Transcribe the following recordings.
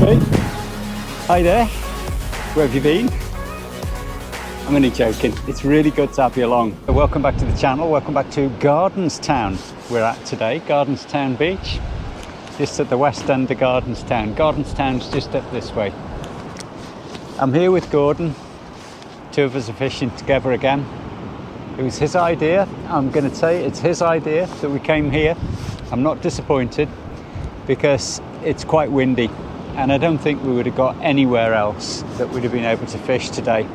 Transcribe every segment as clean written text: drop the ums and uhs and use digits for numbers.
me. Hi there, where have you been? I'm only joking, it's really good to have you along. So welcome back to the channel, welcome back to Gardenstown. We're at today, Gardenstown Beach, just at the west end of Gardenstown. Gardenstown's just up this way. I'm here with Gordon, two of us are fishing together again. It was his idea, I'm going to say it's his idea that we came here. I'm not disappointed because it's quite windy and I don't think we would have got anywhere else that we'd have been able to fish today.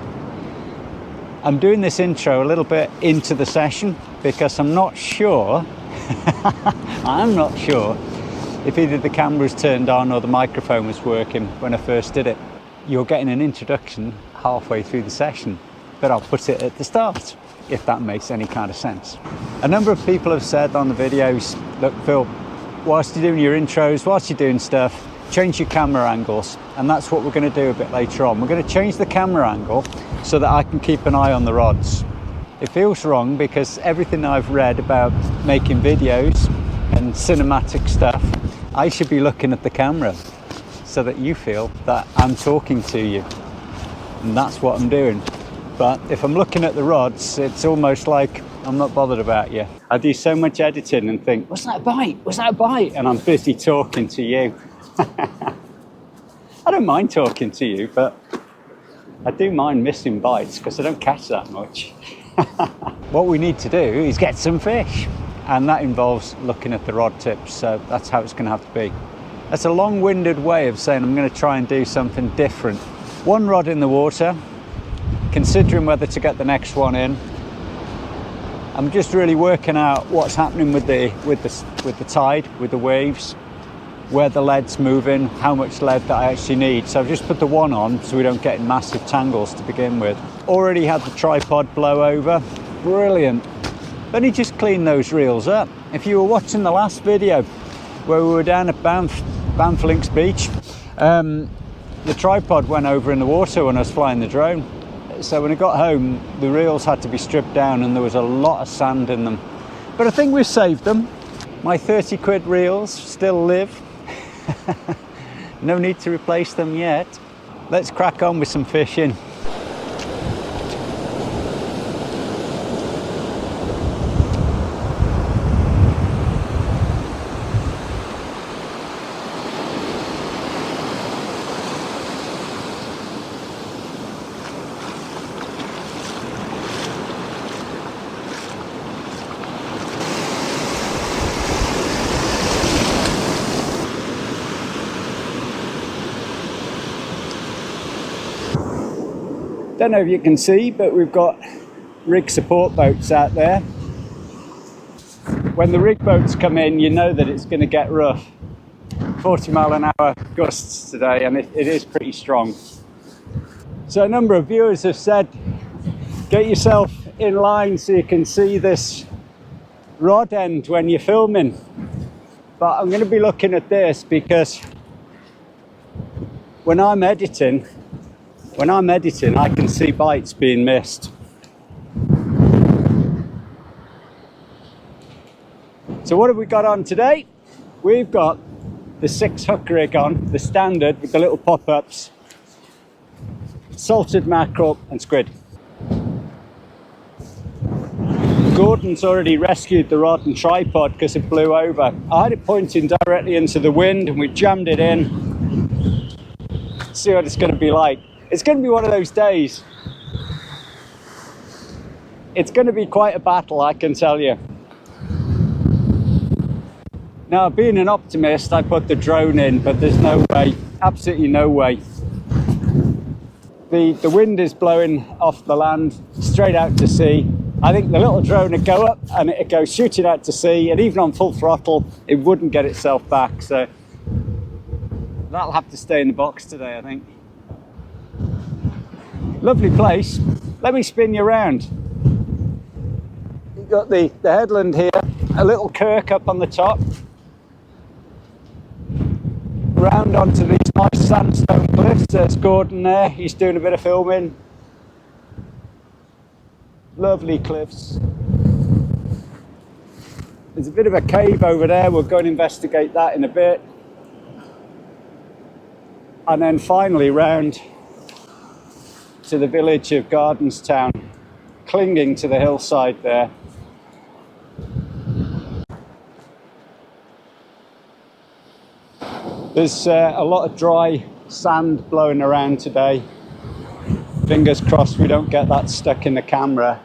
I'm doing this intro a little bit into the session because I'm not sure if either the camera was turned on or the microphone was working when I first did it. You're getting an introduction halfway through the session, but I'll put it at the start, if that makes any kind of sense. A number of people have said on the videos, look Phil, whilst you're doing your intros, whilst you're doing stuff, change your camera angles, and that's what we're going to do a bit later on. We're going to change the camera angle so that I can keep an eye on the rods. It feels wrong because everything I've read about making videos and cinematic stuff, I should be looking at the camera so that you feel that I'm talking to you, and that's what I'm doing. But if I'm looking at the rods, it's almost like I'm not bothered about you. I do so much editing and think, what's that bite? What's that bite? And I'm busy talking to you. I don't mind talking to you, but I do mind missing bites because I don't catch that much. What we need to do is get some fish, and that involves looking at the rod tips, so that's how it's going to have to be. That's a long-winded way of saying I'm going to try and do something different. One rod in the water, considering whether to get the next one in. I'm just really working out what's happening with the tide, with the waves, where the lead's moving, how much lead that I actually need. So I've just put the one on so we don't get in massive tangles to begin with. Already had the tripod blow over, brilliant. Let me just clean those reels up. If you were watching the last video where we were down at Banff Links Beach, the tripod went over in the water when I was flying the drone. So when I got home, the reels had to be stripped down and there was a lot of sand in them. But I think we've saved them. My 30 quid reels still live. No need to replace them yet. Let's crack on with some fishing. Don't know if you can see, but we've got rig support boats out there. When the rig boats come in, you know that it's going to get rough. 40 mile an hour gusts today, and it is pretty strong. So a number of viewers have said, get yourself in line so you can see this rod end when you're filming. But I'm going to be looking at this because when I'm editing, I can see bites being missed. So what have we got on today? We've got the 6-hook rig on, the standard with the little pop-ups, salted mackerel and squid. Gordon's already rescued the rod and tripod because it blew over. I had it pointing directly into the wind and we jammed it in. See what it's going to be like. It's going to be one of those days. It's going to be quite a battle, I can tell you. Now, being an optimist, I put the drone in, but there's no way, absolutely no way. The wind is blowing off the land, straight out to sea. I think the little drone would go up and it'd go shooting out to sea, and even on full throttle, it wouldn't get itself back. So that'll have to stay in the box today, I think. Lovely place. Let me spin you around. You've got the headland here, a little kirk up on the top. Round onto these nice sandstone cliffs. There's Gordon there, he's doing a bit of filming. Lovely cliffs. There's a bit of a cave over there, we'll go and investigate that in a bit. and then finally round to the village of Gardenstown, clinging to the hillside there. There's a lot of dry sand blowing around today. Fingers crossed we don't get that stuck in the camera.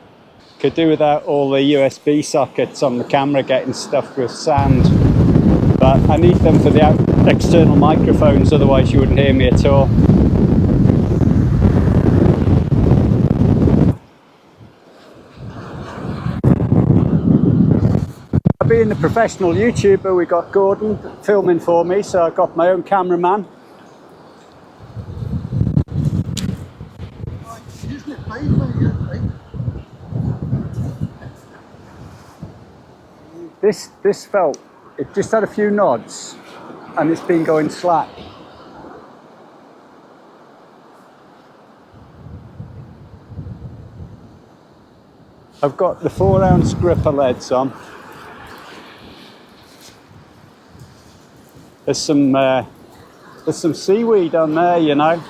Could do without all the USB sockets on the camera getting stuffed with sand, but I need them for the external microphones, otherwise you wouldn't hear me at all. Being a professional YouTuber, we got Gordon filming for me, so I got my own cameraman. This felt, it just had a few nods and it's been going slack. I've got the 4-ounce gripper leads on. There's some seaweed on there, you know.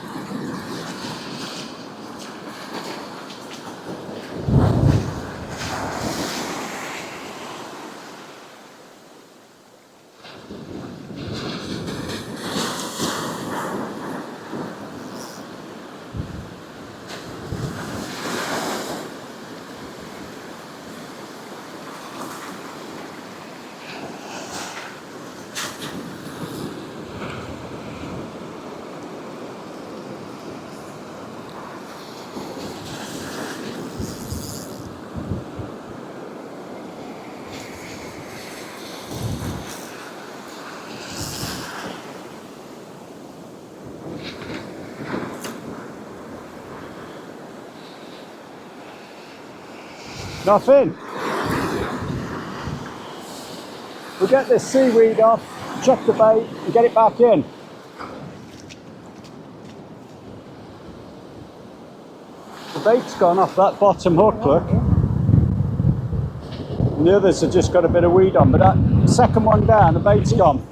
Nothing. We'll get this seaweed off, chuck the bait and get it back in. The bait's gone off that bottom hook, look. And the others have just got a bit of weed on, but that second one down, the bait's gone.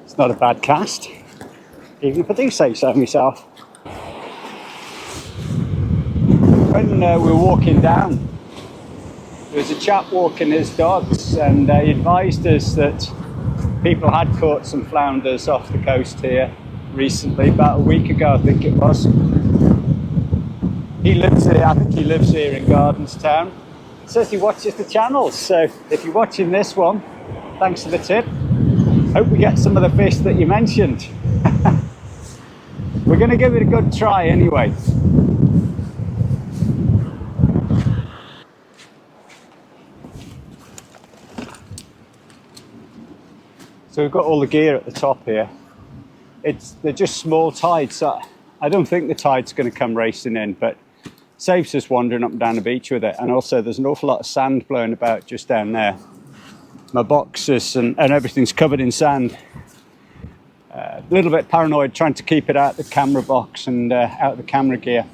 It's not a bad cast, even if I do say so myself. When we were walking down, there was a chap walking his dogs, and he advised us that people had caught some flounders off the coast here recently, about a week ago I think it was. He lives here, I think he lives here in Gardenstown. It says he watches the channels, so if you're watching this one, thanks for the tip. Hope we get some of the fish that you mentioned. We're going to give it a good try anyway. So we've got all the gear at the top here. They're just small tides, so I don't think the tide's going to come racing in, but saves us wandering up and down the beach with it. And also there's an awful lot of sand blowing about just down there. My boxes and everything's covered in sand. A little bit paranoid trying to keep it out the camera box and out of the camera gear.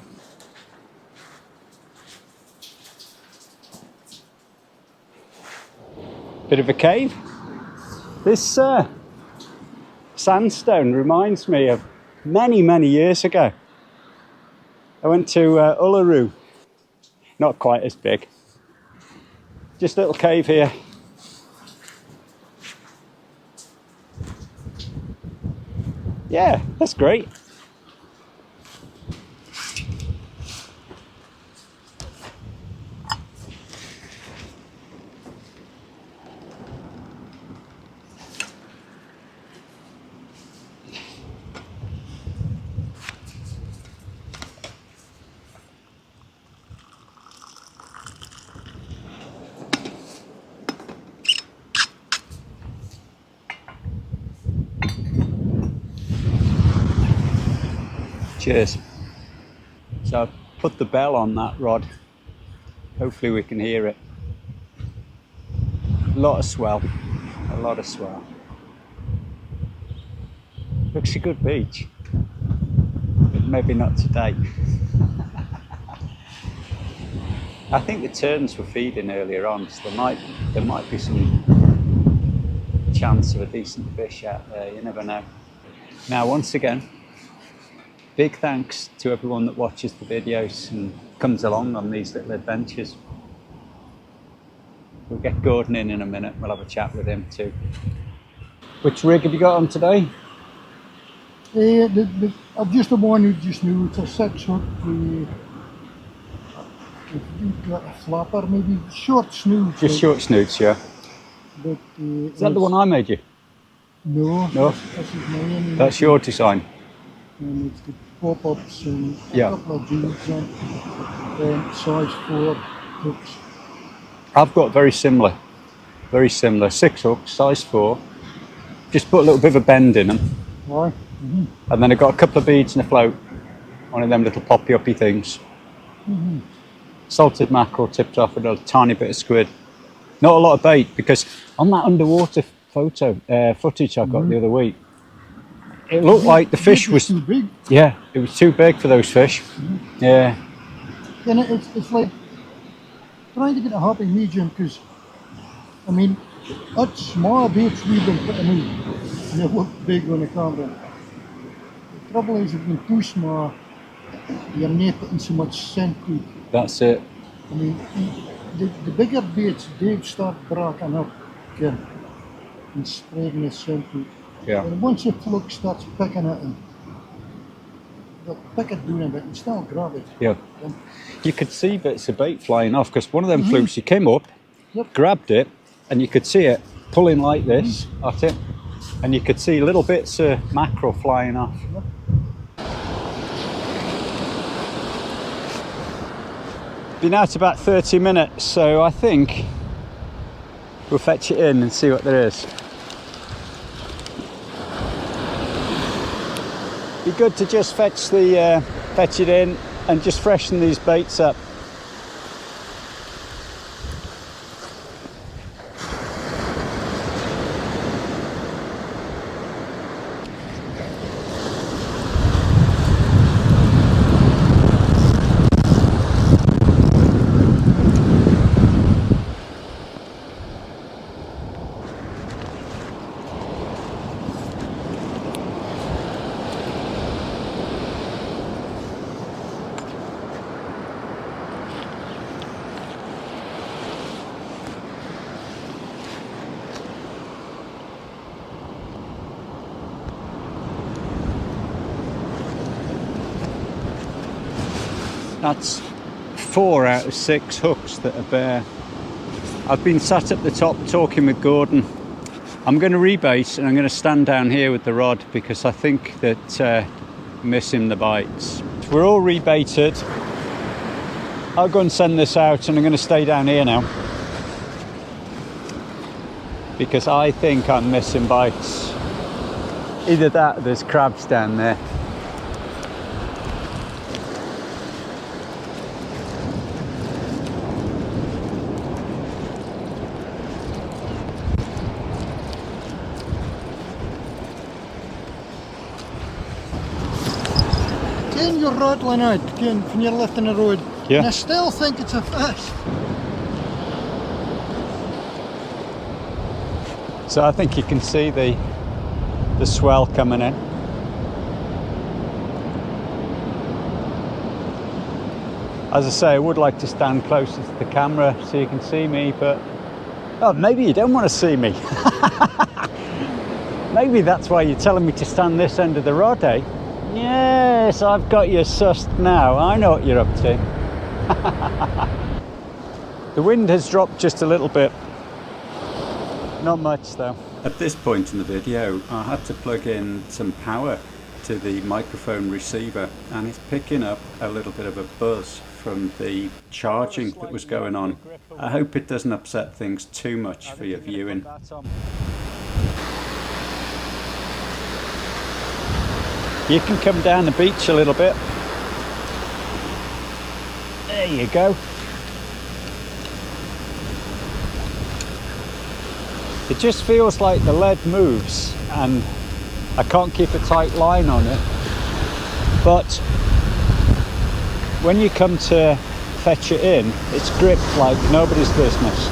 Bit of a cave. This sandstone reminds me of many years ago. I went to Uluru. Not quite as big. Just a little cave here. Yeah, that's great. Cheers. So I've put the bell on that rod. Hopefully we can hear it. A lot of swell. A lot of swell. Looks a good beach. But maybe not today. I think the terns were feeding earlier on, so there might be some chance of a decent fish out there. You never know. Now, once again, big thanks to everyone that watches the videos and comes along on these little adventures. We'll get Gordon in a minute. We'll have a chat with him too. Which rig have you got on today? I've just the one who just knew it's a 6-hook. You've got a flapper, maybe short snoot. Just short snoots, yeah. But, is that the one I made you? No. No. This is mine. That's your design. And it's the pop-ups and Yeah. a couple of beads and size 4 hooks. I've got very similar. 6 hooks, size 4. Just put a little bit of a bend in them. Right. And then I've got a couple of beads and a float. One of them little poppy-uppy things. Salted mackerel tipped off with a tiny bit of squid. Not a lot of bait, because on that underwater footage I got the other week, it looked like the fish was too big. Yeah, it was too big for those fish. Yeah. And it's like trying to get a happy medium, because I mean, that small baits we've been putting in, they look big on the camera. The trouble is, if you're too small, you're not putting so much scent to it. That's it. I mean, the bigger baits, they start breaking up again and spreading the scent to it. Yeah. And once the fluke starts picking it, and they'll pick it down a bit and still grab it. Yeah. You could see bits of bait flying off, because one of them flukes, you came up, grabbed it, and you could see it pulling like this at it, and you could see little bits of mackerel flying off. Been out about 30 minutes, so I think we'll fetch it in and see what there is. Be good to just fetch it in and just freshen these baits up. That's 4 out of 6 hooks that are bare. I've been sat at the top talking with Gordon. I'm going to rebait and I'm going to stand down here with the rod, because I think that missing the bites. We're all rebaited. I'll go and send this out, and I'm going to stay down here now, because I think I'm missing bites. Either that or there's crabs down there. Again, you're rattling out again when you're lifting the rod. Yeah. And I still think it's a fish. So I think you can see the swell coming in. As I say, I would like to stand closer to the camera so you can see me, but oh, maybe you don't want to see me. Maybe that's why you're telling me to stand this end of the rod, eh? Yes, I've got you sussed now. I know what you're up to. The wind has dropped just a little bit. Not much though. At this point in the video, I had to plug in some power to the microphone receiver, and it's picking up a little bit of a buzz from the charging that was going on. I hope it doesn't upset things too much for your viewing. You can come down the beach a little bit. There you go. It just feels like the lead moves and I can't keep a tight line on it. But when you come to fetch it in, it's gripped like nobody's business.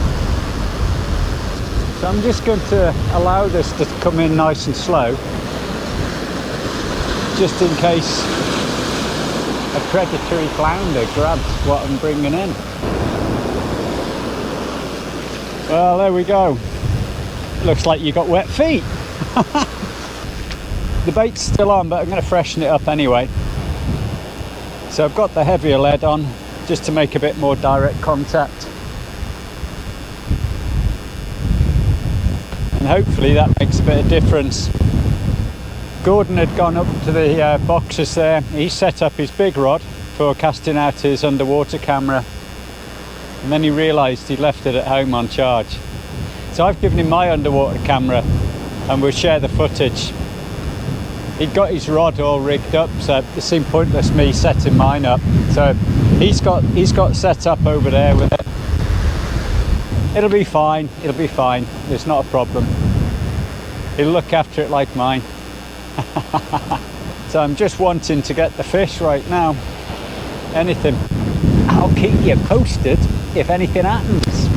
So I'm just going to allow this to come in nice and slow, just in case a predatory flounder grabs what I'm bringing in. Well, there we go. Looks like you got wet feet. The bait's still on, but I'm going to freshen it up anyway. So I've got the heavier lead on just to make a bit more direct contact. And hopefully that makes a bit of difference. Gordon had gone up to the boxes there. He set up his big rod for casting out his underwater camera. And then he realised he'd left it at home on charge. So I've given him my underwater camera and we'll share the footage. He'd got his rod all rigged up, so it seemed pointless me setting mine up. So he's got set up over there with it. It'll be fine, it'll be fine. There's not a problem. He'll look after it like mine. So I'm just wanting to get the fish right now. Anything. I'll keep you posted if anything happens.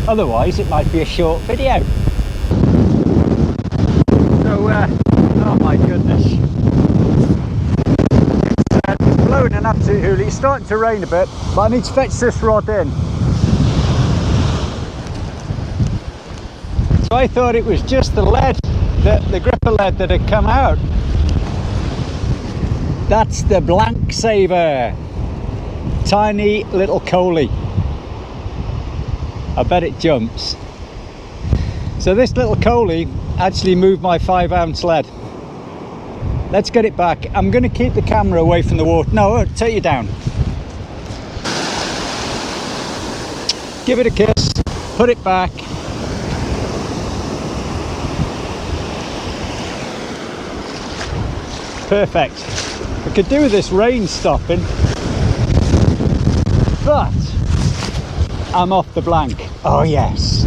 Otherwise it might be a short video. So oh my goodness, it's blowing an absolute hoolie. It's starting to rain a bit, but I need to fetch this rod in. So I thought it was just the lead, the gripper lead that had come out. That's the blank saver. Tiny little coley. I bet it jumps. So this little coley actually moved my 5-ounce lead. Let's get it back. I'm going to keep the camera away from the water. No, I'll take you down. Give it a kiss. Put it back. Perfect. I could do with this rain stopping, but I'm off the blank. Oh yes.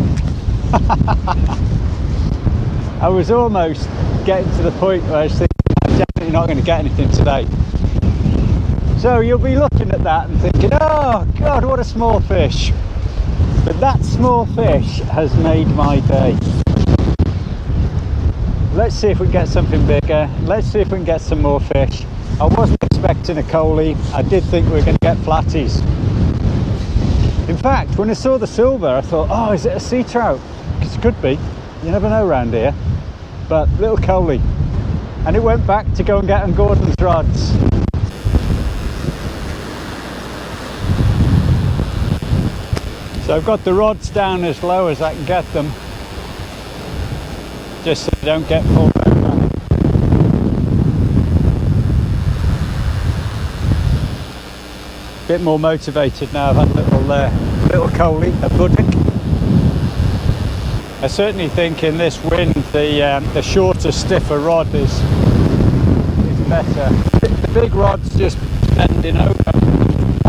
I was almost getting to the point where I was thinking I'm definitely not going to get anything today. So you'll be looking at that and thinking, oh God, what a small fish. But that small fish has made my day. Let's see if we can get something bigger. Let's see if we can get some more fish. I wasn't expecting a coley. I did think we were going to get flatties. In fact, when I saw the silver, I thought, oh, is it a sea trout? Because it could be. You never know around here. But little coley. And it went back to go and get on Gordon's rods. So I've got the rods down as low as I can get them, just so they don't get pulled back on. Bit more motivated now. That little coley, a buddock. I certainly think in this wind the shorter, stiffer rod is better. The big rod's just bending over,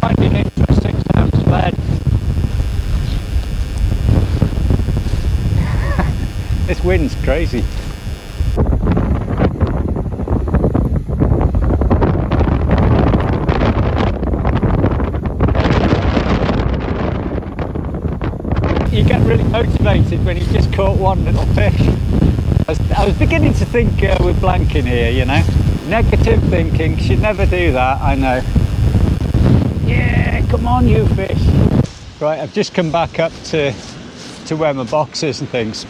finding it for a 6-ounce lead. This wind's crazy. You get really motivated when you just caught one little fish. I was beginning to think we're blanking here, you know. Negative thinking, should never do that, I know. Yeah, come on you fish. Right, I've just come back up to where my box is and things.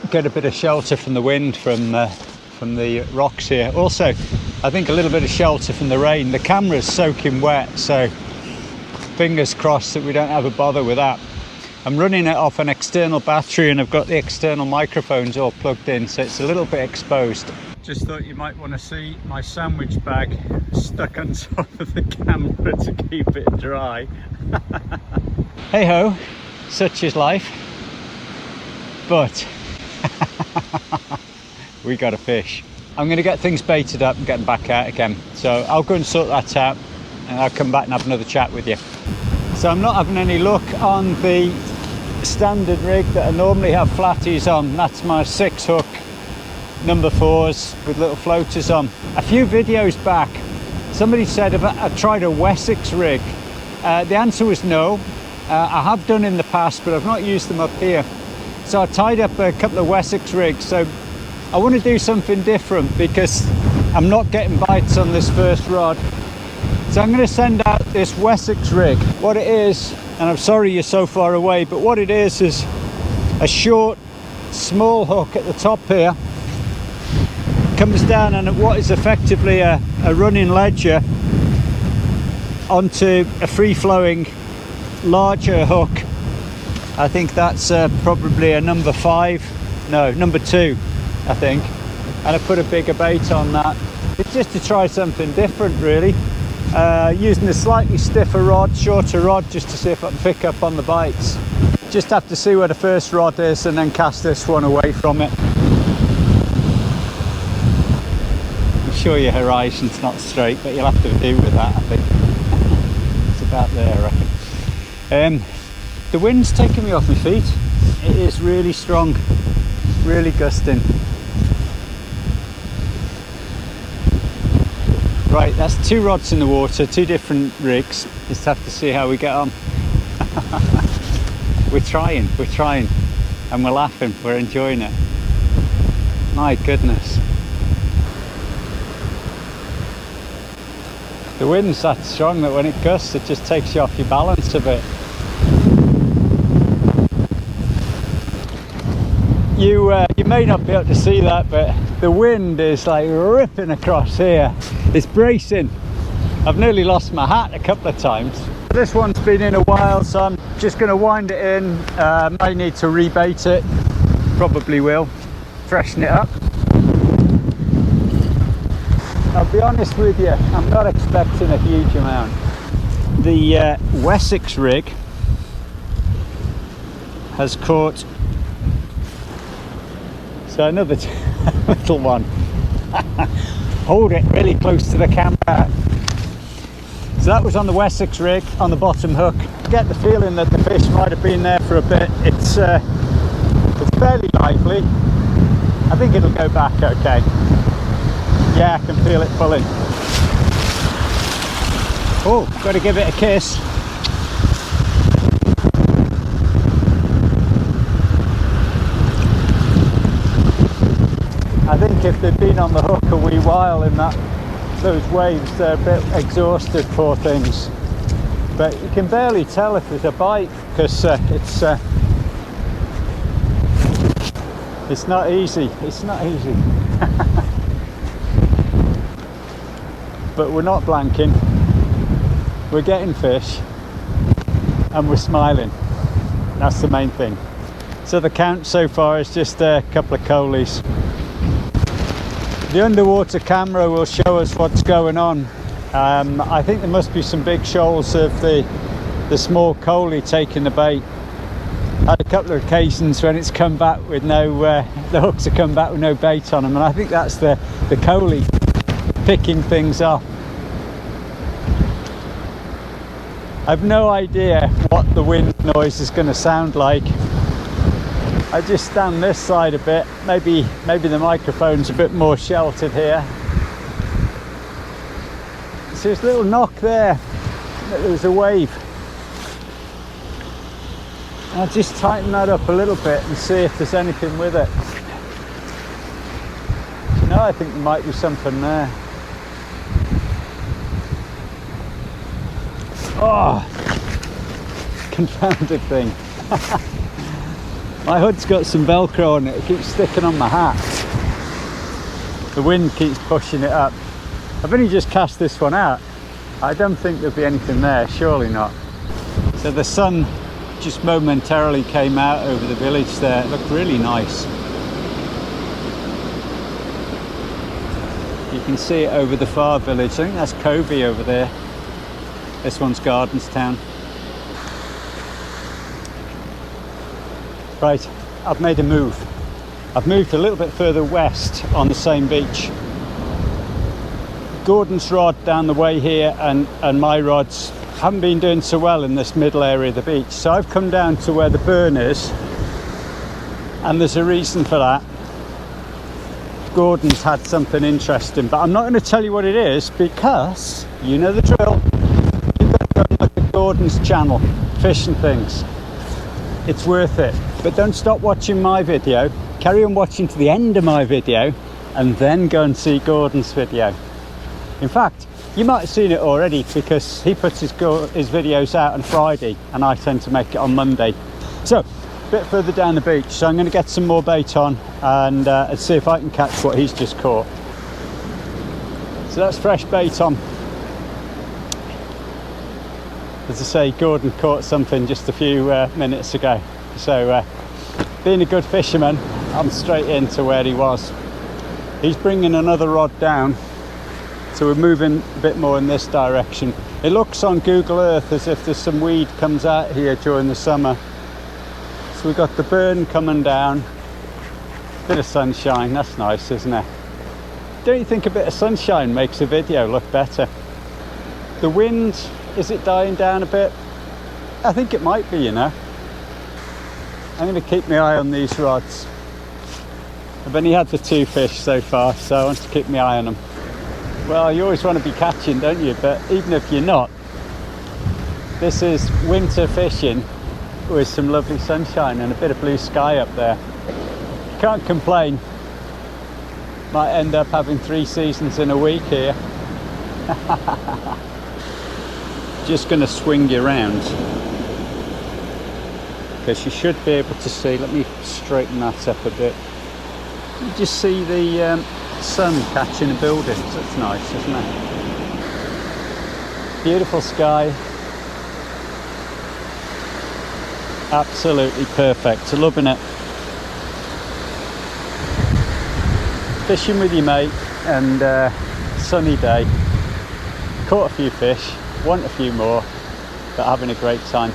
Get a bit of shelter from the wind from the rocks here. Also, I think a little bit of shelter from the rain. The camera's soaking wet, so fingers crossed that we don't have a bother with that. I'm running it off an external battery and I've got the external microphones all plugged in, so it's a little bit exposed. Just thought you might want to see my sandwich bag stuck on top of the camera to keep it dry. Hey ho, such is life. But we got a fish. I'm going to get things baited up and get them back out again. So I'll go and sort that out. and I'll come back and have another chat with you. So I'm not having any luck on the standard rig that I normally have flatties on. That's my 6-hook number 4s with little floaters on. A few videos back, somebody said if I tried a Wessex rig. The answer was no. I have done in the past, but I've not used them up here. So I tied up a couple of Wessex rigs. So I want to do something different because I'm not getting bites on this first rod. So I'm going to send out this Wessex rig. What it is, and I'm sorry you're so far away, but what it is a short, small hook at the top here. Comes down and what is effectively a running ledger onto a free-flowing larger hook. I think that's probably a number 5, no, number 2, I think. And I put a bigger bait on that. It's just to try something different, really. Using a slightly stiffer rod, shorter rod, just to see if I can pick up on the bites. Just have to see where the first rod is and then cast this one away from it. I'm sure your horizon's not straight, but you'll have to do with that, I think. It's about there, I reckon. The wind's taking me off my feet. It is really strong, really gusting. Right, that's 2 rods in the water, 2 different rigs. Just have to see how we get on. We're trying, and we're laughing, we're enjoying it. My goodness. The wind's that strong that when it gusts, it just takes you off your balance a bit. You may not be able to see that, but the wind is like ripping across here. It's bracing. I've nearly lost my hat a couple of times. This one's been in a while, so I'm just going to wind it in. I need to rebait it. Probably will. Freshen it up. I'll be honest with you, I'm not expecting a huge amount. The Wessex rig has caught another little one. Hold it really close to the camera. So that was on the Wessex rig on the bottom hook. I get the feeling that the fish might have been there for a bit. It's fairly lively. I think it'll go back okay. Yeah, I can feel it pulling. Oh, got to give it a kiss. I think if they've been on the hook a wee while in those waves, they're a bit exhausted, poor things. But you can barely tell if there's a bite because it's not easy. It's not easy. But we're not blanking. We're getting fish, and we're smiling. That's the main thing. So the count so far is just a couple of coalies. The underwater camera will show us what's going on. I think there must be some big shoals of the small coalie taking the bait. I had a couple of occasions when it's come back with no, the hooks have come back with no bait on them, and I think that's the coalie picking things up. I've no idea what the wind noise is going to sound like. I just stand this side a bit. Maybe the microphone's a bit more sheltered here. So there's a little knock there. There's a wave. I'll just tighten that up a little bit and see if there's anything with it. No, I think there might be something there. Oh, confounded thing. My hood's got some Velcro on it. It keeps sticking on my hat. The wind keeps pushing it up. I've only just cast this one out. I don't think there'll be anything there, surely not. So the sun just momentarily came out over the village there. It looked really nice. You can see it over the far village. I think that's Covey over there. This one's Gardenstown. Right, I've made a move. I've moved a little bit further west on the same beach. Gordon's rod down the way here and my rods haven't been doing so well in this middle area of the beach. So I've come down to where the burn is, and there's a reason for that. Gordon's had something interesting, but I'm not going to tell you what it is because you know the drill. You've got to go and look at Gordon's channel, fishing things. It's worth it. But don't stop watching my video. Carry on watching to the end of my video and then go and see Gordon's video. In fact, you might have seen it already because he puts his videos out on Friday and I tend to make it on Monday. So, a bit further down the beach, so I'm going to get some more bait on and see if I can catch what he's just caught. So that's fresh bait on. As I say, Gordon caught something just a few minutes ago. So, being a good fisherman, I'm straight into where he was. He's bringing another rod down. So we're moving a bit more in this direction. It looks on Google Earth as if there's some weed comes out here during the summer. So we've got the burn coming down. Bit of sunshine, that's nice, isn't it? Don't you think a bit of sunshine makes a video look better? The wind, is it dying down a bit? I think it might be, you know. I'm going to keep my eye on these rods. I've only had the 2 fish so far, so I want to keep my eye on them. Well, you always want to be catching, don't you? But even if you're not, this is winter fishing with some lovely sunshine and a bit of blue sky up there. You can't complain. Might end up having 3 seasons in a week here. Just going to swing you around because you should be able to see. Let me straighten that up a bit. You just see the sun catching the buildings. That's nice, isn't it? Beautiful sky. Absolutely perfect. Loving it. Fishing with your mate and sunny day. Caught a few fish, want a few more, but having a great time.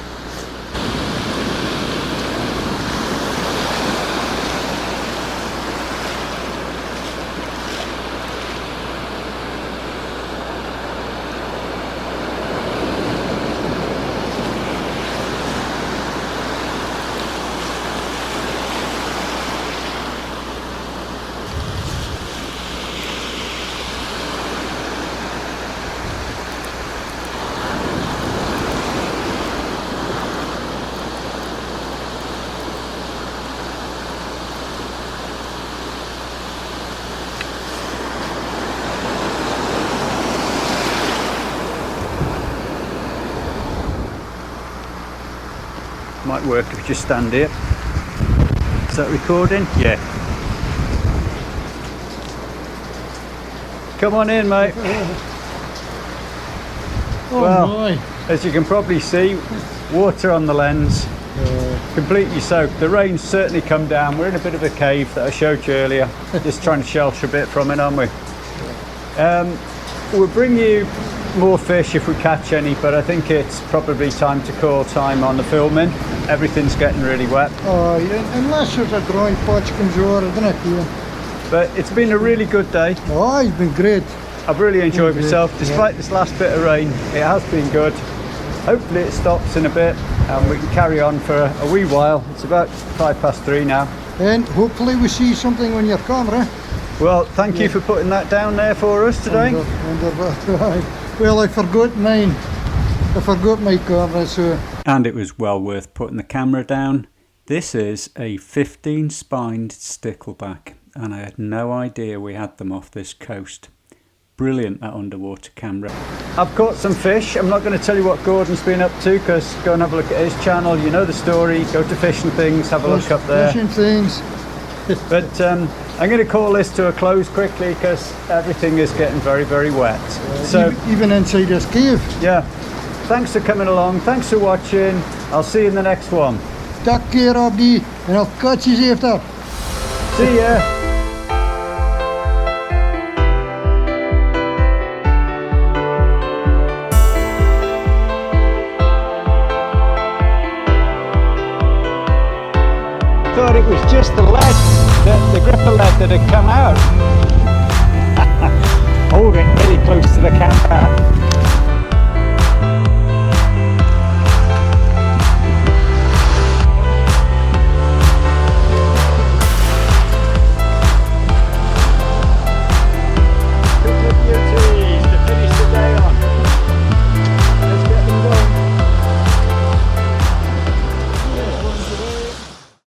Might work if you just stand here. Is that recording? Yeah. Come on in, mate. Oh well, my. As you can probably see, water on the lens, completely soaked. The rain's certainly come down. We're in a bit of a cave that I showed you earlier. Just trying to shelter a bit from it, aren't we? We'll bring you more fish if we catch any, but I think it's probably time to call time on the filming. Everything's getting really wet. Oh, yeah, unless there's a drawing patch comes over, isn't it? Yeah. But it's been a really good day. Oh, it's been great. I've really enjoyed myself, despite this last bit of rain. It has been good. Hopefully it stops in a bit and we can carry on for a wee while. It's about 3:05 now. And hopefully we see something on your camera. Well, thank you for putting that down there for us today. Well, I forgot mine. I forgot my camera, so... And it was well worth putting the camera down. This is a 15-spined stickleback, and I had no idea we had them off this coast. Brilliant, that underwater camera. I've caught some fish. I'm not going to tell you what Gordon's been up to, because go and have a look at his channel. You know the story. Go to Fishing Things, have a look up there. Fishing Things. But I'm going to call this to a close quickly because everything is getting very, very wet. So even inside this cave. Yeah. Thanks for coming along. Thanks for watching. I'll see you in the next one. Take care, Abdi, and I'll catch you after. See ya. Thought it was just the lead, the gripper lead that had come out. Hold it really close. close to the camera.